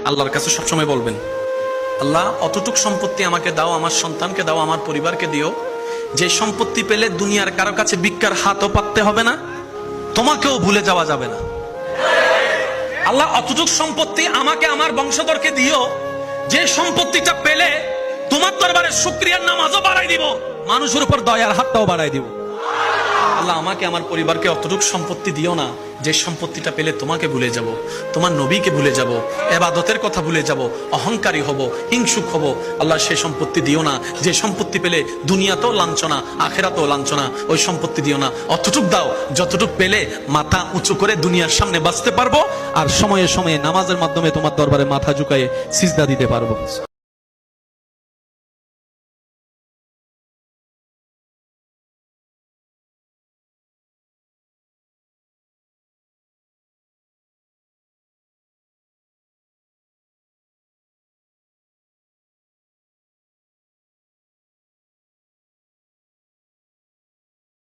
আল্লাহর কাছে সবসময় বলবেন, আল্লাহ অতটুক সম্পত্তি আমাকে দাও, আমার সন্তানকে দাও, আমার পরিবারকে দিও, যে সম্পত্তি পেলে দুনিয়ার কারো কাছে ভিক্ষার হাতও পাততে হবে না, তোমাকেও ভুলে যাওয়া যাবে না। আল্লাহ অতটুক সম্পত্তি আমাকে, আমার বংশধরকে দিও, যে সম্পত্তিটা পেলে তোমার দরবারে শুকরিয়ার নামাজও বাড়াই দিব, মানুষের উপর দয়ার হাতটাও বাড়াই দিব। আল্লাহ আমাকে, আমার পরিবারকে অতটুক সম্পত্তি দিও না, যে সম্পত্তিটা পেলে তোমাকে ভুলে যাব, তোমার নবীকে ভুলে যাব, ইবাদতের কথা ভুলে যাব, অহংকারী হব, হিংসুক হব। আল্লাহ সেই সম্পত্তি দিও না, যে সম্পত্তি পেলে দুনিয়াতেও লাঞ্ছনা, আখেরাতেও লাঞ্ছনা। ওই সম্পত্তি দিও না, অতটুক দাও যতটুক পেলে মাথা উঁচু করে দুনিয়ার সামনে বাঁচতে পারবো, আর সময়ে সময়ে নামাজের মাধ্যমে তোমার দরবারে মাথা ঝুঁকায়ে সিজদা দিতে পারবো।